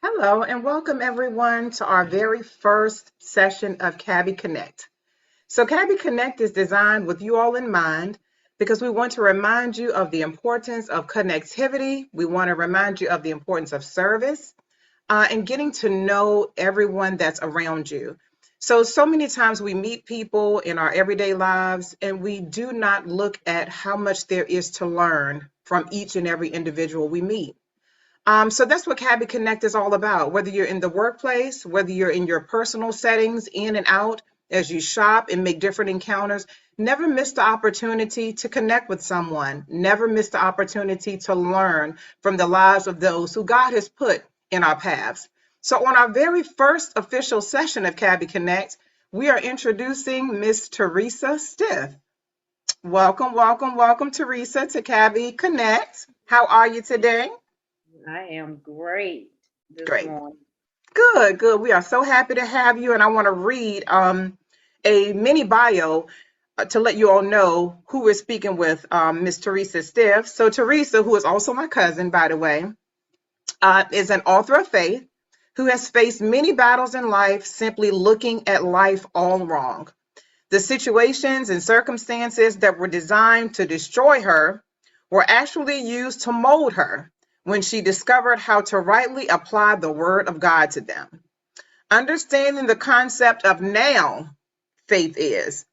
Hello and welcome everyone to our very first session of CabiConnect. So CabiConnect is designed with you all in mind because we want to remind you of the importance of connectivity. We want to remind you of the importance of service and getting to know everyone that's around you. So many times we meet people in our everyday lives and we do not look at how much there is to learn from each and every individual we meet. So that's what CabiConnect is all about. Whether you're in the workplace, whether you're in your personal settings, in and out, as you shop and make different encounters, never miss the opportunity to connect with someone. Never miss the opportunity to learn from the lives of those who God has put in our paths. So on our very first official session of CabiConnect, we are introducing Miss Teresa Stith. Welcome, welcome, welcome, Teresa, to CabiConnect. How are you today? I am great this Great. morning. Good, good. We are so happy to have you. And I want to read a mini bio to let you all know who we're speaking with, Miss Teresa Stith. So, Teresa, who is also my cousin, by the way, is an author of faith who has faced many battles in life simply looking at life all wrong. The situations and circumstances that were designed to destroy her were actually used to mold her when she discovered how to rightly apply the word of God to them. Understanding the concept of now faith is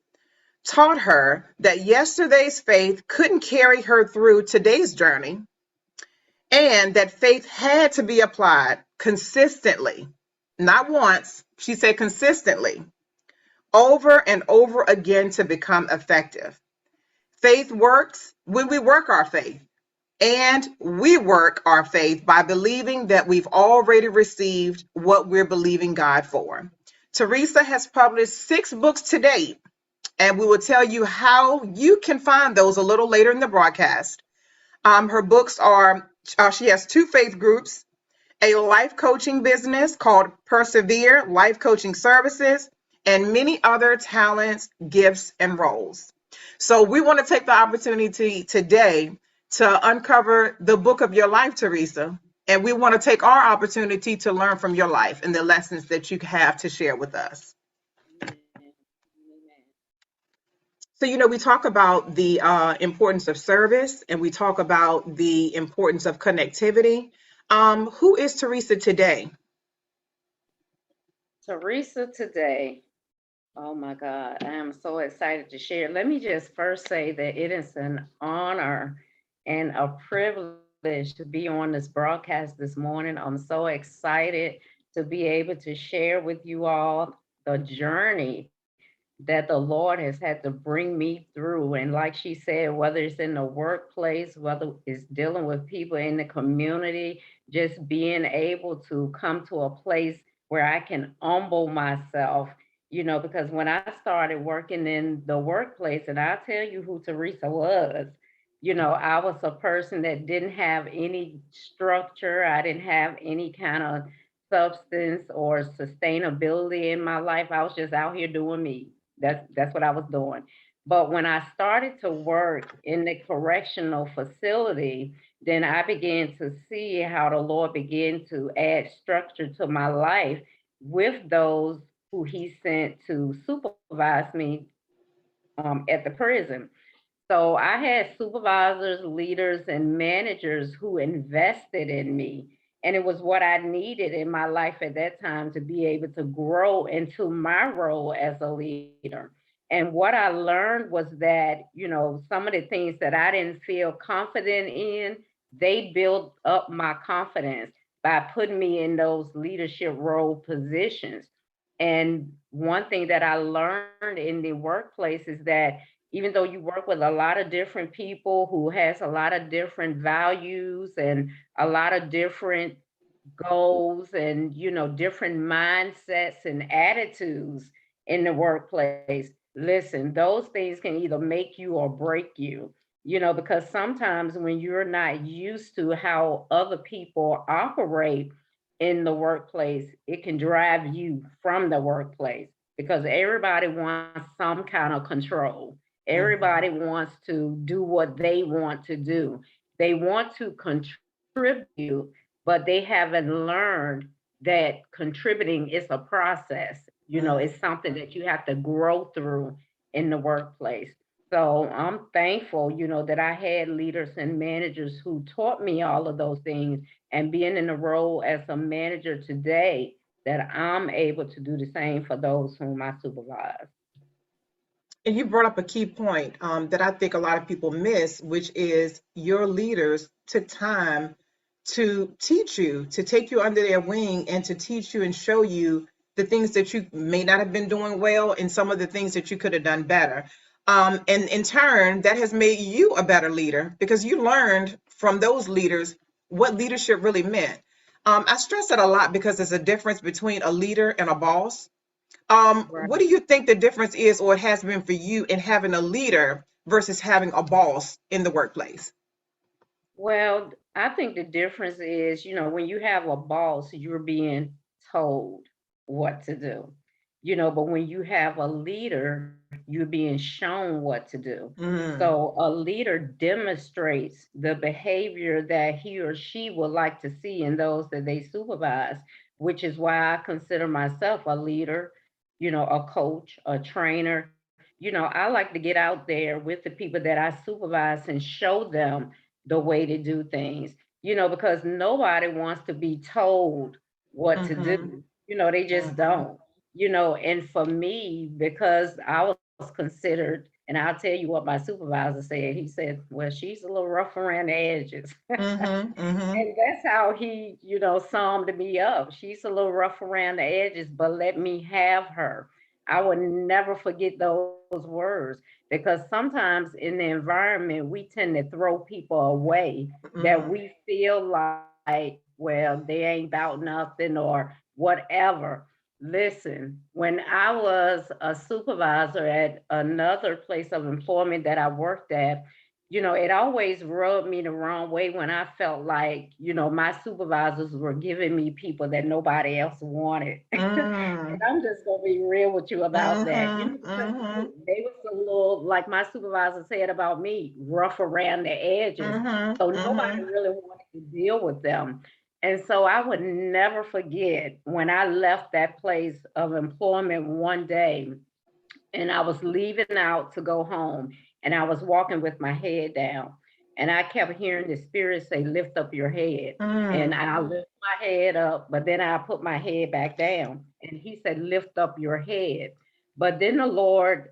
taught her that yesterday's faith couldn't carry her through today's journey and that faith had to be applied consistently, not once, she said consistently, over and over again to become effective. Faith works when we work our faith. And we work our faith by believing that we've already received what we're believing God for. Teresa has published 6 books to date, and we will tell you how you can find those a little later in the broadcast. Her books are, she has 2 faith groups, a life coaching business called Persevere Life Coaching Services, and many other talents, gifts, and roles. So we want to take the opportunity today to uncover the book of your life, Teresa. And we want to take our opportunity to learn from your life and the lessons that you have to share with us. Amen. Amen. So, we talk about the importance of service and we talk about the importance of connectivity. Who is Teresa today? Teresa, today, oh my God, I am so excited to share. Let me just first say that it is an honor and a privilege to be on this broadcast this morning. I'm so excited to be able to share with you all the journey that the Lord has had to bring me through. And like she said, whether it's in the workplace, whether it's dealing with people in the community, just being able to come to a place where I can humble myself, because when I started working in the workplace, and I'll tell you who Teresa was. I was a person that didn't have any structure. I didn't have any kind of substance or sustainability in my life. I was just out here doing me. That's what I was doing. But when I started to work in the correctional facility, then I began to see how the Lord began to add structure to my life with those who He sent to supervise me at the prison. So I had supervisors, leaders, and managers who invested in me. And it was what I needed in my life at that time to be able to grow into my role as a leader. And what I learned was that, some of the things that I didn't feel confident in, they built up my confidence by putting me in those leadership role positions. And one thing that I learned in the workplace is that even though you work with a lot of different people who has a lot of different values and a lot of different goals and different mindsets and attitudes in the workplace, listen, those things can either make you or break you, because sometimes when you're not used to how other people operate in the workplace, it can drive you from the workplace because everybody wants some kind of control. Everybody Mhm. wants to do what they want to do. They want to contribute, but they haven't learned that contributing is a process. It's something that you have to grow through in the workplace. So I'm thankful, that I had leaders and managers who taught me all of those things, and being in the role as a manager today, that I'm able to do the same for those whom I supervise. And you brought up a key point that I think a lot of people miss, which is your leaders took time to teach you, to take you under their wing and to teach you and show you the things that you may not have been doing well and some of the things that you could have done better. And in turn, that has made you a better leader because you learned from those leaders what leadership really meant. I stress that a lot because there's a difference between a leader and a boss. Right. What do you think the difference is, or it has been for you, in having a leader versus having a boss in the workplace? Well, I think the difference is, when you have a boss, you're being told what to do, but when you have a leader, you're being shown what to do. Mm, So a leader demonstrates the behavior that he or she would like to see in those that they supervise, which is why I consider myself a leader, a coach, a trainer. I like to get out there with the people that I supervise and show them the way to do things, because nobody wants to be told what to mm-hmm, do. They just mm-hmm, don't, and for me, because I was considered, and I'll tell you what my supervisor said. He said, well, she's a little rough around the edges. mm-hmm, mm-hmm, And that's how he, summed me up. She's a little rough around the edges, but let me have her. I would never forget those words, because sometimes in the environment, we tend to throw people away that mm-hmm, we feel like, well, they ain't about nothing or whatever. Listen, when I was a supervisor at another place of employment that I worked at, it always rubbed me the wrong way when I felt like, my supervisors were giving me people that nobody else wanted. And I'm just gonna be real with you about that, mm-hmm, because mm-hmm, they was a little, like my supervisor said about me, rough around the edges. mm-hmm, So nobody mm-hmm, really wanted to deal with them. And so I would never forget when I left that place of employment one day, and I was leaving out to go home, and I was walking with my head down, and I kept hearing the spirit say, lift up your head. And mm, I lift my head up, but then I put my head back down, and he said, lift up your head. But then the Lord,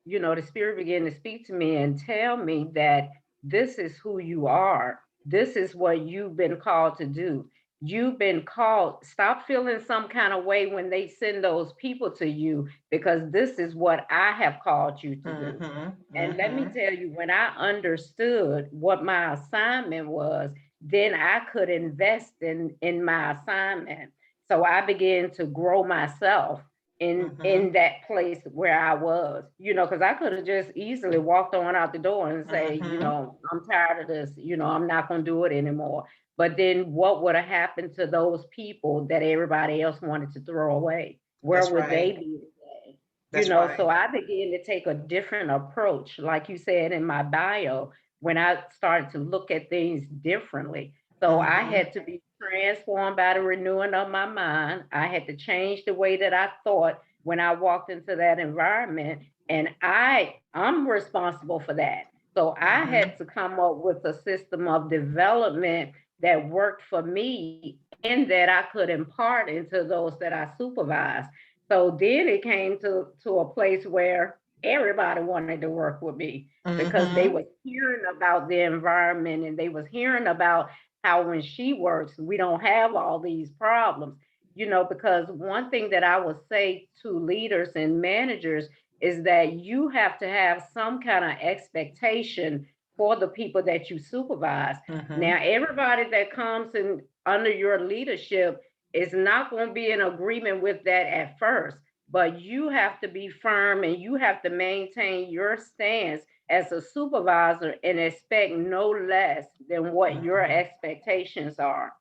the spirit began to speak to me and tell me that this is who you are. This is what you've been called to do. You've been called. Stop feeling some kind of way when they send those people to you, because this is what I have called you to do. mm-hmm, And let me mm-hmm, tell you, when I understood what my assignment was, then I could invest in my assignment. So I began to grow myself in mm-hmm, that place where I was, because I could have just easily walked on out the door and say, mm-hmm. I'm tired of this, I'm not going to do it anymore. But then what would have happened to those people that everybody else wanted to throw away? Where That's would they right. be today? That's So right. I began to take a different approach, like you said in my bio, when I started to look at things differently. So I Mm-hmm, had to be transformed by the renewing of my mind. I had to change the way that I thought when I walked into that environment. And I'm responsible for that. So I mm-hmm, had to come up with a system of development that worked for me and that I could impart into those that I supervise. So then it came to a place where everybody wanted to work with me, because they mm-hmm, was hearing about the environment, and they was hearing about how when she works, we don't have all these problems. Because one thing that I would say to leaders and managers is that you have to have some kind of expectation for the people that you supervise. mm-hmm. Now, everybody that comes in under your leadership is not going to be in agreement with that at first, but you have to be firm, and you have to maintain your stance as a supervisor and expect no less than what your Mm-hmm. expectations are.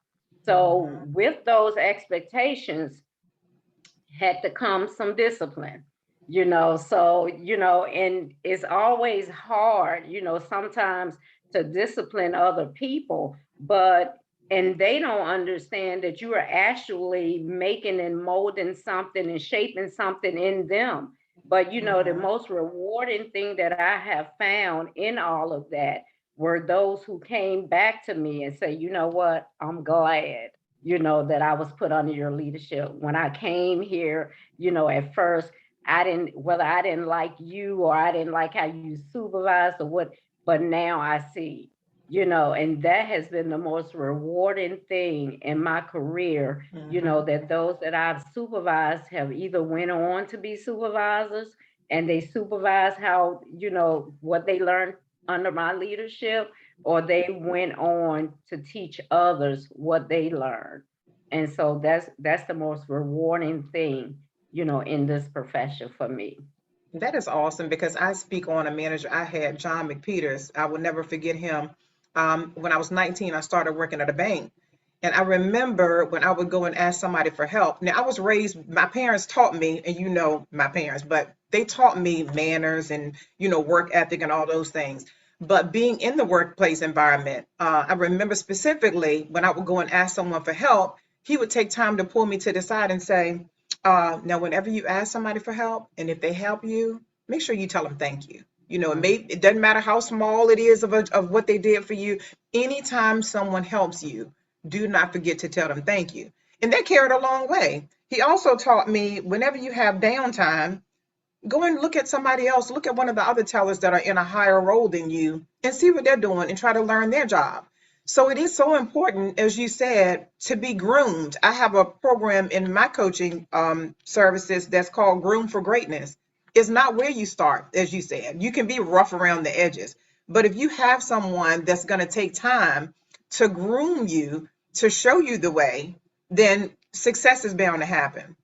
So, Mm-hmm. with those expectations, had to come some discipline, so and it's always hard, sometimes, to discipline other people, but and they don't understand that you are actually making and molding something and shaping something in them. But the Mhm. most rewarding thing that I have found in all of that were those who came back to me and say, you know what, I'm glad, that I was put under your leadership. When I came here, at first, whether I didn't like you or I didn't like how you supervised or what, but now I see, and that has been the most rewarding thing in my career, Mhm. that those that I've supervised have either went on to be supervisors and they supervise how, what they learned under my leadership, or they went on to teach others what they learned. And so that's the most rewarding thing, in this profession for me. That is awesome because I speak on a manager. I had John McPeters. I will never forget him. When I was 19, I started working at a bank. And I remember when I would go and ask somebody for help. Now, I was raised, my parents taught me, and you know my parents, but they taught me manners and, work ethic and all those things. But being in the workplace environment, I remember specifically when I would go and ask someone for help, he would take time to pull me to the side and say, now, whenever you ask somebody for help, and if they help you, make sure you tell them thank you. It doesn't matter how small it is of what they did for you. Anytime someone helps you, do not forget to tell them thank you. And that carried a long way. He also taught me whenever you have downtime, go and look at somebody else, look at one of the other tellers that are in a higher role than you and see what they're doing and try to learn their job. So it is so important, as you said, to be groomed. I have a program in my coaching services that's called Groom for Greatness. It's not where you start, as you said. You can be rough around the edges. But if you have someone that's going to take time to groom you, to show you the way, then success is bound to happen.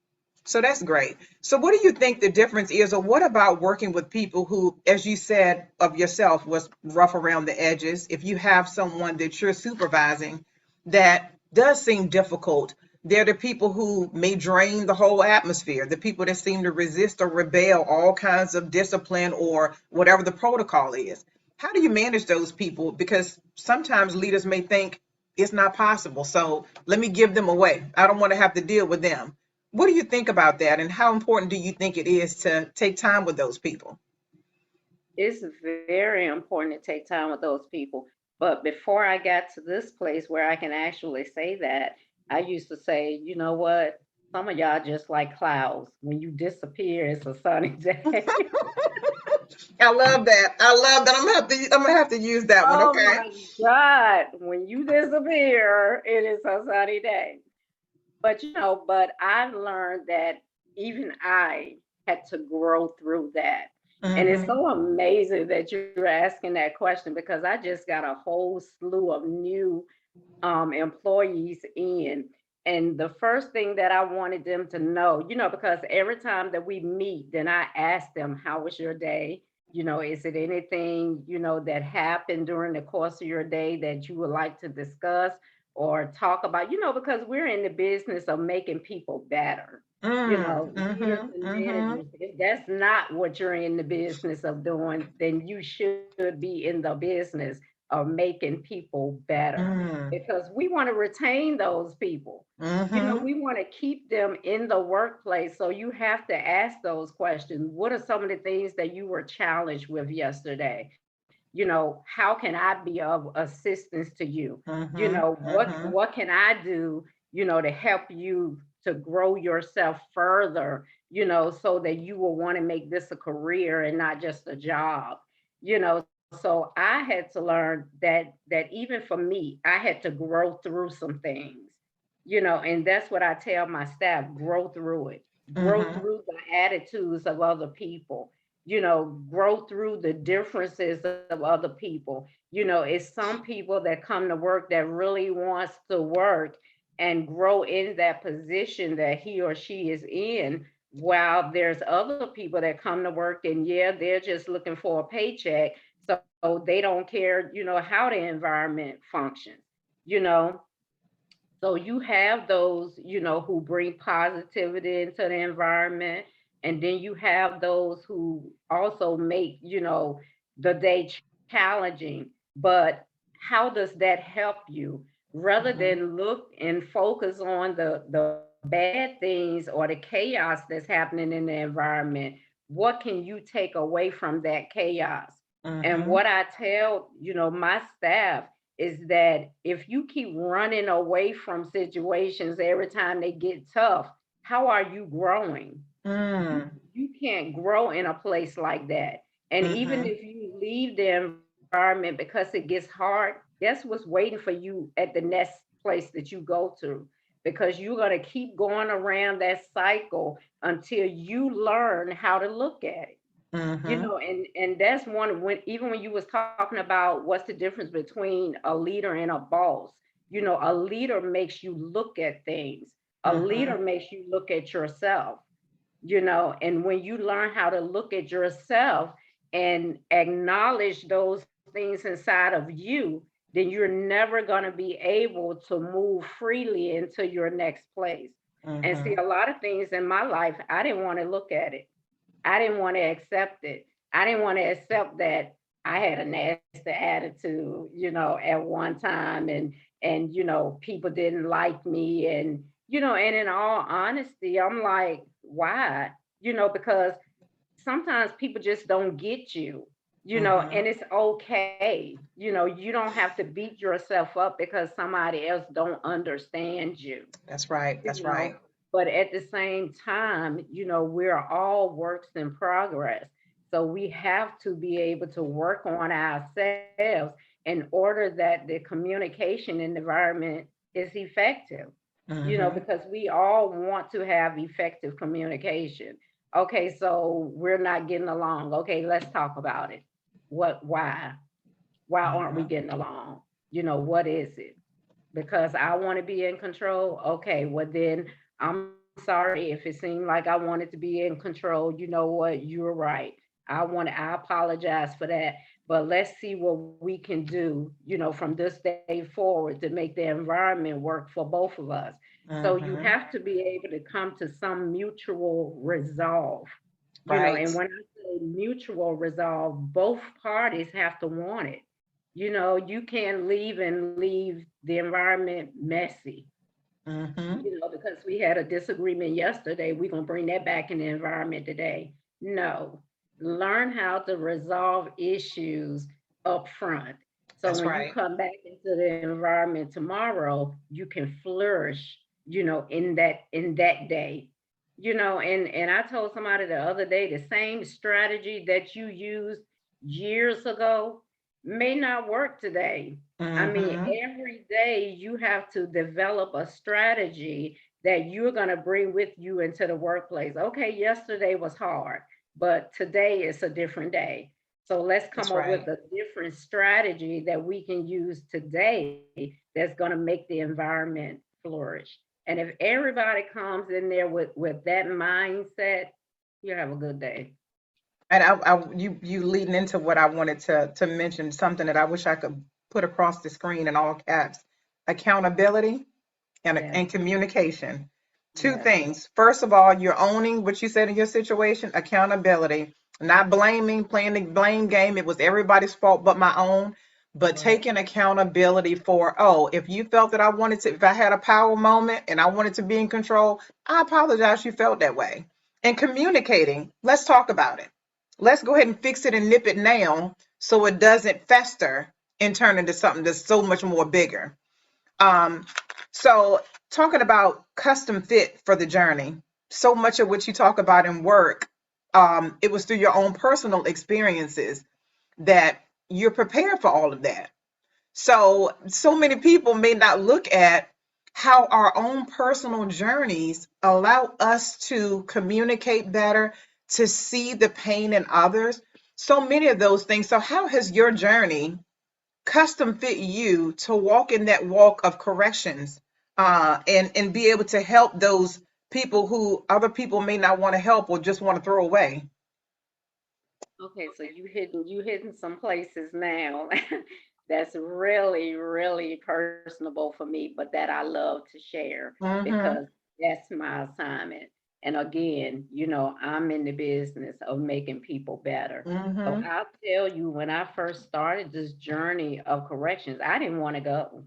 So that's great. So what do you think the difference is, or what about working with people who, as you said of yourself, was rough around the edges? If you have someone that you're supervising that does seem difficult, they're the people who may drain the whole atmosphere, the people that seem to resist or rebel all kinds of discipline or whatever the protocol is. How do you manage those people? Because sometimes leaders may think it's not possible. So let me give them away. I don't want to have to deal with them. What do you think about that, and how important do you think it is to take time with those people? It's very important to take time with those people. But before I got to this place where I can actually say that, I used to say, you know what? Some of y'all just like clouds. When you disappear, it's a sunny day. I love that. I love that. I'm gonna have to use that one. Oh Okay. my God. When you disappear, it is a sunny day. But but I've learned that even I had to grow through that. And it's Mm-hmm. so amazing that you're asking that question because I just got a whole slew of new employees in. And the first thing that I wanted them to know, because every time that we meet, then I ask them, how was your day? Is it anything, that happened during the course of your day that you would like to discuss or talk about? Because we're in the business of making people better. Leaders Mm-hmm. and Mm-hmm. managers, if that's not what you're in the business of doing, then you should be in the business of making people better because we want to retain those people. Mm-hmm. We want to keep them in the workplace. So you have to ask those questions. What are some of the things that you were challenged with yesterday? How can I be of assistance to you? Mm-hmm. Mm-hmm. What can I do, to help you to grow yourself further, so that you will want to make this a career and not just a job. So I had to learn that even for me, I had to grow through some things, and that's what I tell my staff: grow through it, grow Mm-hmm. through the attitudes of other people, grow through the differences of other people. It's some people that come to work that really wants to work and grow in that position that he or she is in, while there's other people that come to work and yeah, they're just looking for a paycheck. So they don't care, how the environment functions, you know. So you have those, who bring positivity into the environment. And then you have those who also make, the day challenging. But how does that help you rather Mhm. than look and focus on the bad things or the chaos that's happening in the environment. What can you take away from that chaos? And Mhm. what I tell, my staff is that if you keep running away from situations every time they get tough, how are you growing? you Mm. you can't grow in a place like that. And even Mhm. if you leave the environment because it gets hard, guess what's waiting for you at the next place that you go to? Because you're going to keep going around that cycle until you learn how to look at it. Mhm. And that's one, when even when you was talking about what's the difference between a leader and a boss. A leader makes you look at things. A leader Mhm. makes you look at yourself. And when you learn how to look at yourself and acknowledge those things inside of you, then you're never going to be able to move freely into your next place. And see, Mhm. a lot of things in my life, I didn't want to look at it. I didn't want to accept it. I didn't want to accept that I had a nasty attitude, at one time, and people didn't like me, and in all honesty, I'm like, why? Because sometimes people just don't get you, Mhm. and it's okay. You don't have to beat yourself up because somebody else don't understand you That's right. you That's know right. but at the same time, we're all works in progress, so we have to be able to work on ourselves in order that the communication in the environment is effective, Mhm. because we all want to have effective communication. Okay, so we're not getting along. Okay, let's talk about it. Why aren't we Mhm. getting along? What is it? Because I want to be in control. Okay, well then I'm sorry if it seemed like I wanted to be in control. You know what? You're right. I apologize for that. But let's see what we can do, from this day forward to make the environment work for both of us. So you Mhm. have to be able to come to some mutual resolve. And Right. when I say mutual resolve, both parties have to want it. You can't leave and leave the environment messy, Mhm. because we had a disagreement yesterday. We're going to bring that back in the environment today. No, learn how to resolve issues up front. So That's when you right. come back into the environment tomorrow, you can flourish, in that day. And I told somebody the other day, the same strategy that you used years ago may not work today. I mean, Mhm. every day you have to develop a strategy that you're going to bring with you into the workplace. Okay, yesterday was hard, but today is a different day. So let's come That's up with right. a different strategy that we can use today that's going to make the environment flourish. And if everybody comes in there with that mindset, you have a good day. And you leading into what I wanted to mention, something that I wish I could put across the screen in all caps: accountability Yes, and communication. Two yes, things. First of all, you're owning what you said in your situation, accountability, not blaming, playing the blame game. It was everybody's fault but my own. But right. taking accountability for, oh, if you felt that I wanted to, if I had a power moment and I wanted to be in control, I apologize you felt that way. And communicating, let's talk about it. Let's go ahead and fix it and nip it now so it doesn't fester and turn into something that's so much more bigger. Um, so talking about custom fit for the journey, so much of what you talk about in work, it was through your own personal experiences that you're prepared for all of that. So many people may not look at how our own personal journeys allow us to communicate better, to see the pain in others. So many of those things. So how has your journey custom fit you to walk in that walk of corrections, and be able to help those people who other people may not want to help or just want to throw away? Okay, so you hitting some places now that's really, really personable for me, but that I love to share because Mm-hmm. that's my assignment. And again, I'm in the business of making people better. So Mm-hmm. I'll tell you, when I first started this journey of corrections, I didn't want to go.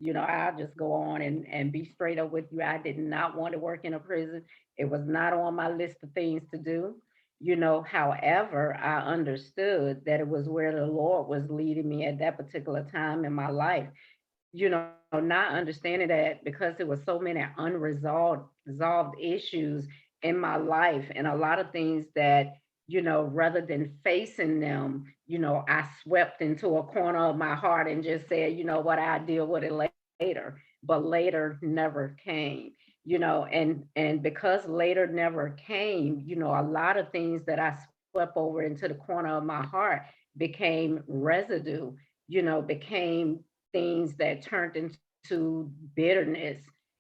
I'll just go on and be straight up with you. I did not want to work in a prison. It was not on my list of things to do. However, I understood that it was where the Lord was leading me at that particular time in my life. Not understanding that because there was so many resolved issues in my life, and a lot of things that, rather than facing them, I swept into a corner of my heart and just said, you know what, I'll deal with it later. But later never came, and because later never came, a lot of things that I swept over into the corner of my heart became residue, became things that turned into bitterness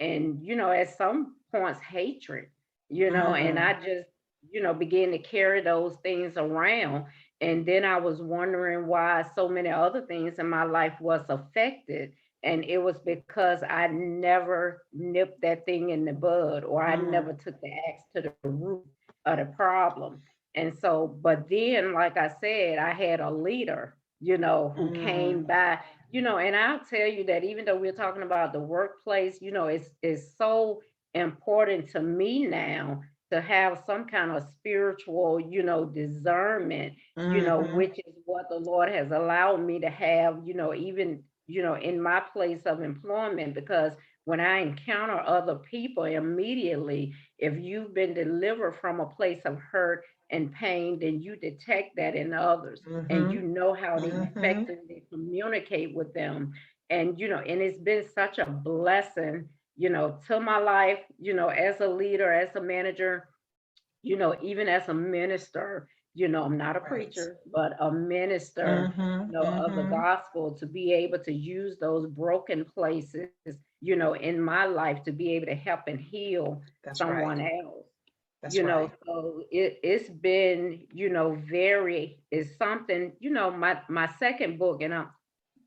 and, at some points, hatred, and I Mm, just, began to carry those things around. And then I was wondering why so many other things in my life was affected. And it was because I never nipped that thing in the bud, or I never mm, took the axe to the root of the problem. And so, but then, like I said, I had a leader, who came mm, by, and I'll tell you that even though we're talking about the workplace, it's so important to me now to have some kind of spiritual, discernment, mhm, which is what the Lord has allowed me to have, even, in my place of employment, because when I encounter other people immediately, if you've been delivered from a place of hurt and pain, then you detect that in others and you mhm, know how to mhm. effectively communicate with them. And, and it's been such a blessing, to my life, as a leader, as a manager, even as a minister, I'm not a Right. preacher, but a minister, Mhm, of the mhm. gospel, to be able to use those broken places, in my life to be able to help and heal That's someone right. else. That's right. So it's been, it's something, my second book, and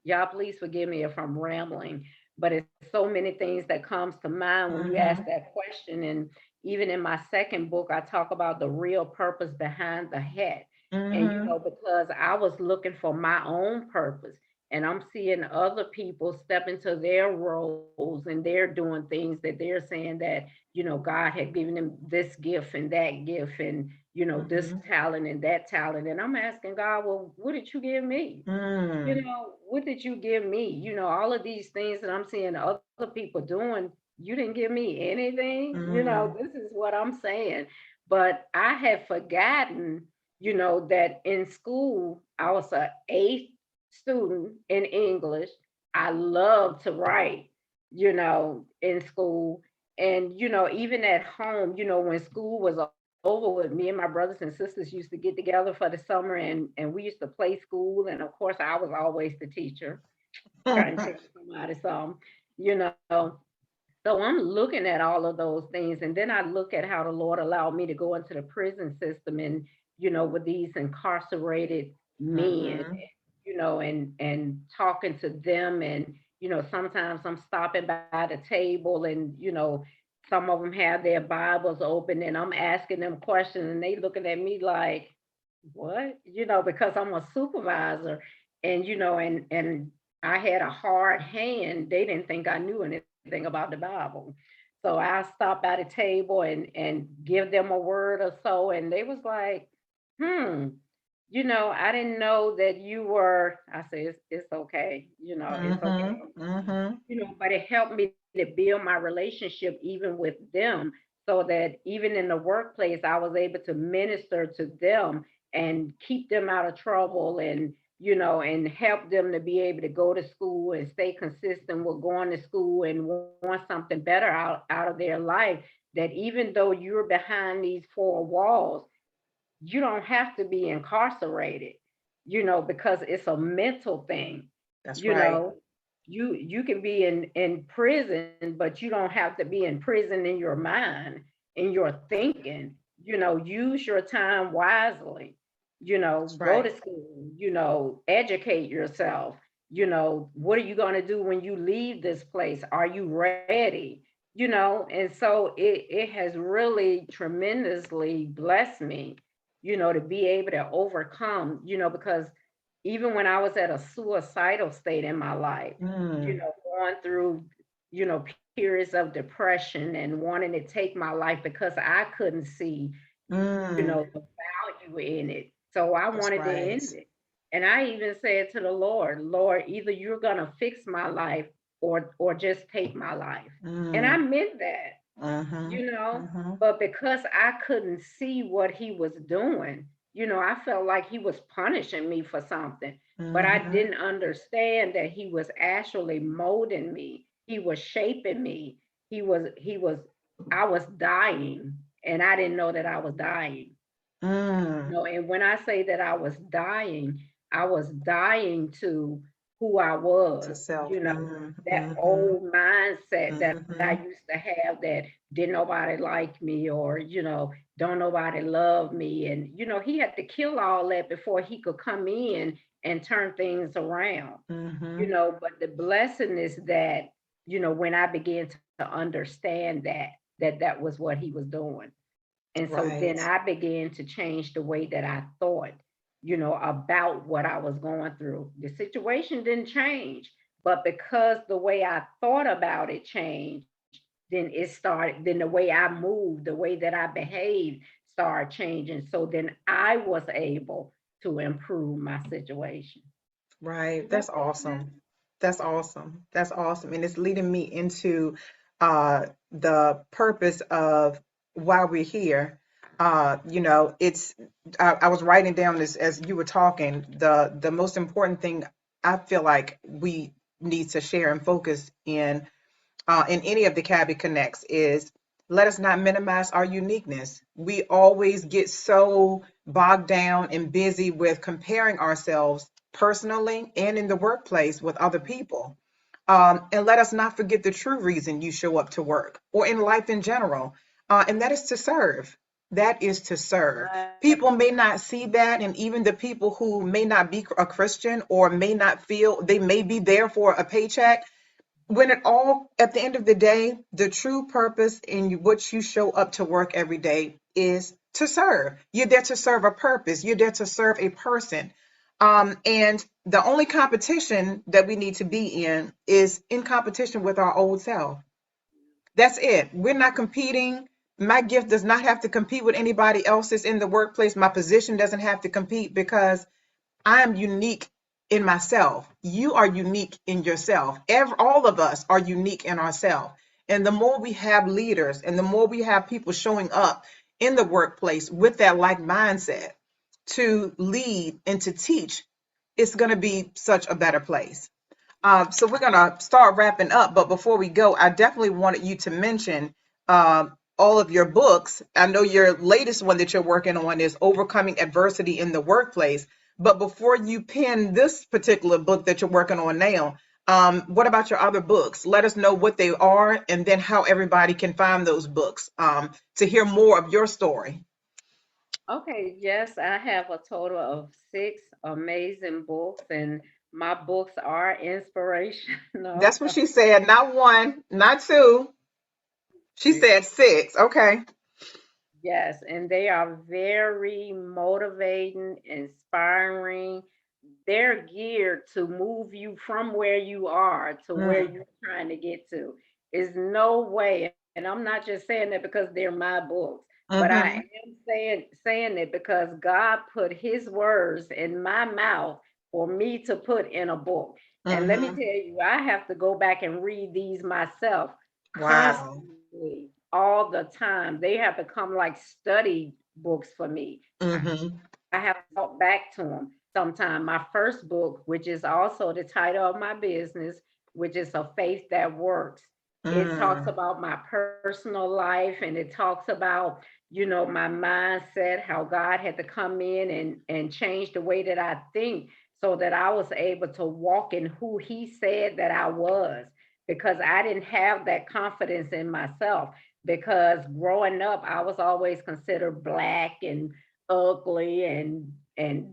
y'all please forgive me if I'm rambling, but it's so many things that comes to mind when you ask Mhm, that question. And even in my second book, I talk about the real purpose behind the hat. And, mhm, because I was looking for my own purpose, and I'm seeing other people step into their roles and they're doing things that they're saying that, God had given them this gift and that gift and, this mhm, talent and that talent. And I'm asking God, well, what did you give me? mm, What did you give me? All of these things that I'm seeing other people doing, you didn't give me anything. mm, This is what I'm saying. But I had forgotten, that in school, I was an eighth student in English. I loved to write, in school. And, even at home, when school was over with, me and my brothers and sisters used to get together for the summer and we used to play school. And of course, I was always the teacher trying to teach somebody some, you know. So I'm looking at all of those things. And then I look at how the Lord allowed me to go into the prison system and, with these incarcerated men, mhm, and talking to them. And, sometimes I'm stopping by the table and, some of them have their Bibles open and I'm asking them questions and they looking at me like, what? Because I'm a supervisor and, and I had a hard hand. They didn't think I knew anything about the Bible. So I stopped by the table and give them a word or so. And they was like, hmm, I didn't know that you were. I said, it's okay. It's okay. mhm, mhm. But it helped me to build my relationship even with them, so that even in the workplace, I was able to minister to them and keep them out of trouble and, and help them to be able to go to school and stay consistent with going to school and want something better out of their life. That even though you're behind these four walls, you don't have to be incarcerated, because it's a mental thing. That's You right. know, you can be in prison, but you don't have to be in prison in your mind, in your thinking. Use your time wisely. That's Go to right. school. Educate yourself. What are you going to do when you leave this place? Are you ready? And so it has really tremendously blessed me, to be able to overcome, because even when I was at a suicidal state in my life, Mm, going through, periods of depression and wanting to take my life because I couldn't see, Mm, the value in it. So I that's wanted to right. end it. And I even said to the Lord, Lord, either you're gonna fix my life or just take my life. And I Mm, meant that, mm-hmm, you know, mm-hmm, but because I couldn't see what he was doing, I felt like he was punishing me for something, but I mm-hmm. didn't understand that he was actually molding me. He was shaping me. He was I was dying and I didn't know that I was dying. Mm, And when I say that I was dying to who I to was, self. Mm, that mm-hmm, old mindset that I mm-hmm, used to have that didn't nobody like me or, don't nobody love me. And, he had to kill all that before he could come in and turn things around, mm-hmm. but the blessing is that, when I began to understand that was what he was doing. And so Right, then I began to change the way that I thought, about what I was going through. The situation didn't change, but because the way I thought about it changed, then the way I moved, the way that I behaved started changing. So then I was able to improve my situation. right. Does that That's make sense? awesome. That's awesome. That's awesome. And it's leading me into the purpose of why we're here. It's I was writing down this as you were talking. The most important thing I feel like we need to share and focus in any of the Cabby Connects is let us not minimize our uniqueness. We always get so bogged down and busy with comparing ourselves personally and in the workplace with other people. And let us not forget the true reason you show up to work or in life in general, and that is to serve. That is to serve. Right. People may not see that, and even the people who may not be a Christian or may not feel they may be there for a paycheck, when it all at the end of the day, the true purpose in what you show up to work every day is to serve. You're there to serve a purpose. You're there to serve a person. And the only competition that we need to be in is in competition with our old self. That's it. We're not competing. My gift does not have to compete with anybody else's in the workplace. My position doesn't have to compete because I am unique in myself. You are unique in yourself. All of us are unique in ourselves. And the more we have leaders and the more we have people showing up in the workplace with that like mindset to lead and to teach, it's going to be such a better place. So we're going to start wrapping up. But before we go, I definitely wanted you to mention all of your books. I know your latest one that you're working on is Overcoming Adversity in the Workplace. But before you pen this particular book that you're working on now, what about your other books? Let us know what they are and then how everybody can find those books to hear more of your story. Okay, yes, I have a total of six amazing books, and my books are inspirational. That's what she said. Not one, not two. She said six. Okay. Yes, and they are very motivating, inspiring. They're geared to move you from where you are to where Mm, you're trying to get to. Is no way, and I'm not just saying that because they're my books, but I mm-hmm, am saying it because God put His words in my mouth for me to put in a book. And let me tell mm-hmm. you, I have to go back and read these myself Wow. constantly, all the time. They have become like study books for me. Mm-hmm. I have to talk back to them sometime. My first book, which is also the title of my business, which is A Faith That Works. It talks Mm, about my personal life and it talks about, my mindset, how God had to come in and change the way that I think so that I was able to walk in who He said that I was because I didn't have that confidence in myself because growing up I was always considered black and ugly and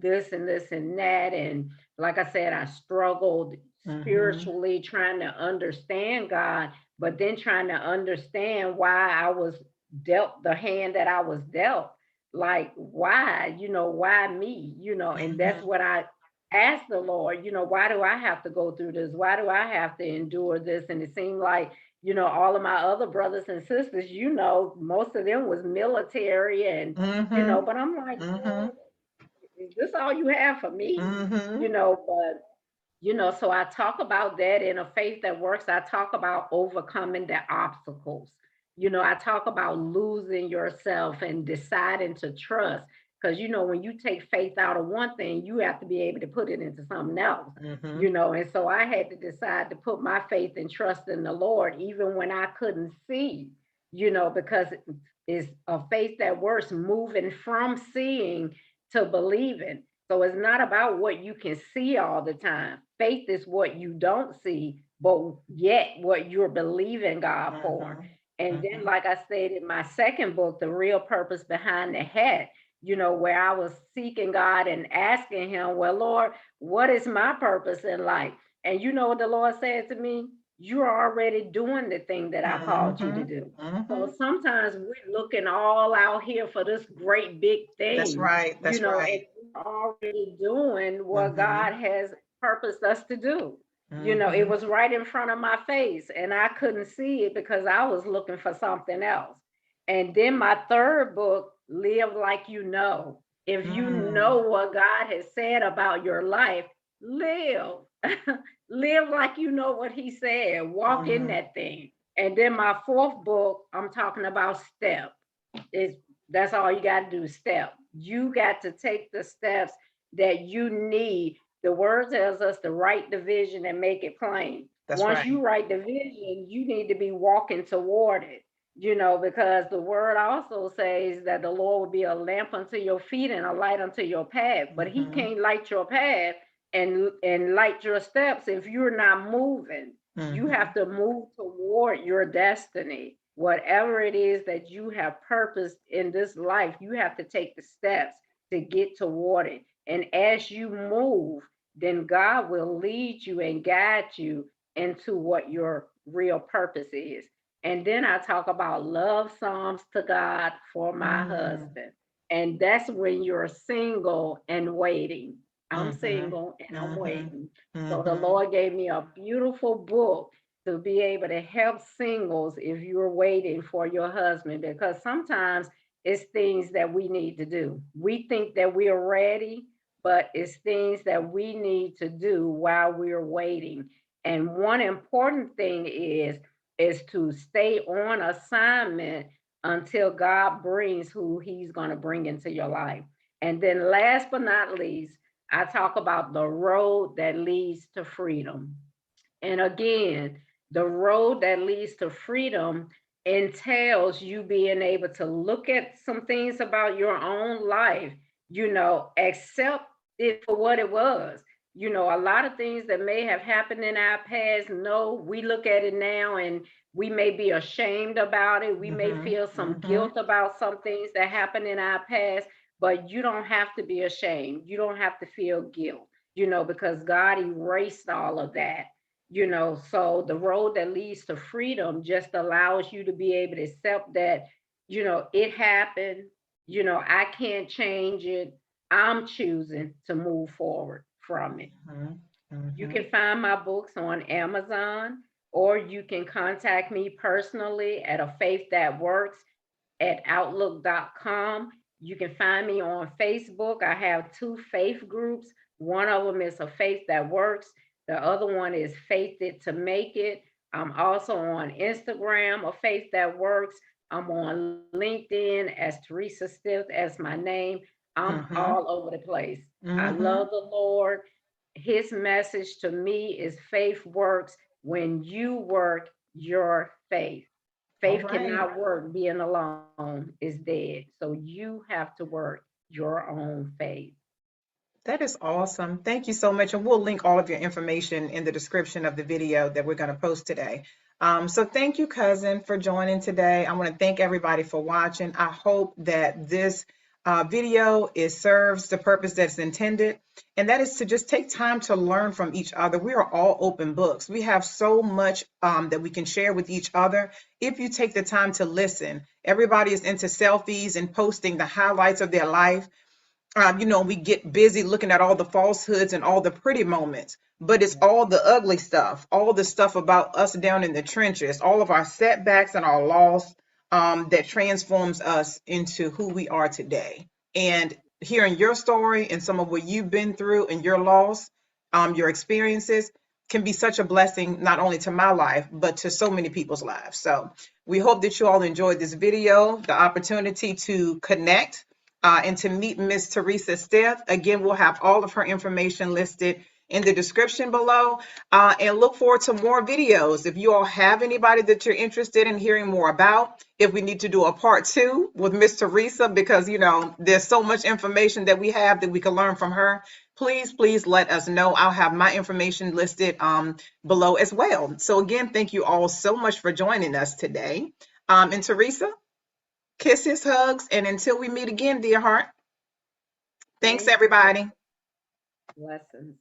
this and this and that. And like I said, I struggled mm-hmm. spiritually trying to understand God, but then trying to understand why I was dealt the hand that I was dealt. Like why, why me, and that's Mm-hmm. what ask the Lord, why do I have to go through this? Why do I have to endure this? And it seemed like, all of my other brothers and sisters, most of them was military and, Mm-hmm. but I'm like, Mm-hmm. is this all you have for me? Mm-hmm. But so I talk about that in a faith that works. I talk about overcoming the obstacles. I talk about losing yourself and deciding to trust. Because, when you take faith out of one thing, you have to be able to put it into something else. Mm-hmm. And so I had to decide to put my faith and trust in the Lord, even when I couldn't see, because it's a faith that works, moving from seeing to believing. So it's not about what you can see all the time. Faith is what you don't see, but yet what you're believing God for. Mm-hmm. And then, Mm-hmm. like I said in my second book, The Real Purpose Behind the Hat, where I was seeking God and asking Him, well, Lord, what is my purpose in life? And you know what the Lord said to me? You're already doing the thing that I called you to Mm-hmm. do. Mm-hmm. So sometimes we're looking all out here for this great big That's thing, right. That's and right. we're already doing what Mm-hmm. God has purposed us to do. It Mm-hmm. was right in front of my face and I couldn't see it because I was looking for something else. And then my third book, Live Like You Know. If you Mm-hmm. know what God has said about your life, live. Live like you know what He said. Walk in Mm-hmm. that thing. And then my fourth book, I'm talking about step. Is That's all you got to do, step. You got to take the steps that you need. The word tells us to write the vision and make it plain. That's Once right. you write the vision, you need to be walking toward it, because the word also says that the Lord will be a lamp unto your feet and a light unto your path. But He Mm-hmm. can't light your path and light your steps if you're not moving. You Mm-hmm. have to move toward your destiny. Whatever it is that you have purposed in this life, you have to take the steps to get toward it. And as you move, then God will lead you and guide you into what your real purpose is. And then I talk about love songs to God for my Mm-hmm. husband. And that's when you're single and waiting. I'm Mm-hmm. single and I'm Mm-hmm. waiting. So the Mm-hmm. Lord gave me a beautiful book to be able to help singles if you're waiting for your husband, because sometimes it's things that we need to do. We think that we are ready, but it's things that we need to do while we're waiting. And one important thing is to stay on assignment until God brings who He's going to bring into your life. And then last but not least, I talk about the road that leads to freedom. And again, the road that leads to freedom entails you being able to look at some things about your own life, accept it for what it was. A lot of things that may have happened in our past, no, we look at it now and we may be ashamed about it. We may Mm-hmm. feel some Mm-hmm. guilt about some things that happened in our past, but you don't have to be ashamed. You don't have to feel guilt, because God erased all of that. So the road that leads to freedom just allows you to be able to accept that, it happened. I can't change it. I'm choosing to move forward from it. Mm-hmm. You Mm-hmm. can find my books on Amazon, or you can contact me personally at a faith that works at outlook.com. You can find me on Facebook. I have two faith groups. One of them is a faith that works. The other one is Faith It to Make It. I'm also on Instagram, a faith that works. I'm on LinkedIn as Teresa Stith as my name. I'm Mm-hmm. all over the place. I Mm-hmm. love the Lord. His message to me is faith works when you work your faith. All Faith right. cannot work being alone, is dead. So you have to work your own faith. That is awesome. Thank you so much. And we'll link all of your information in the description of the video that we're going to post today. So thank you, cousin, for joining today. I want to thank everybody for watching. I hope that this video serves the purpose that's intended, and that is to just take time to learn from each other. We are all open books. We have so much that we can share with each other if you take the time to listen. Everybody is into selfies and posting the highlights of their life. We get busy looking at all the falsehoods and all the pretty moments, but it's Yeah. all the ugly stuff, all the stuff about us down in the trenches, all of our setbacks and our loss, that transforms us into who we are today. And hearing your story and some of what you've been through and your loss, your experiences can be such a blessing, not only to my life, but to so many people's lives. So we hope that you all enjoyed this video, the opportunity to connect and to meet Miss Teresa Stith. Again, we'll have all of her information listed in the description below, and look forward to more videos. If you all have anybody that you're interested in hearing more about, if we need to do a part 2 with Miss Teresa, because there's so much information that we have that we can learn from her, please let us know. I'll have my information listed below as well. So again, thank you all so much for joining us today. And Teresa, kisses, hugs, and until we meet again, dear heart. Thanks, Thank you. everybody. Blessings.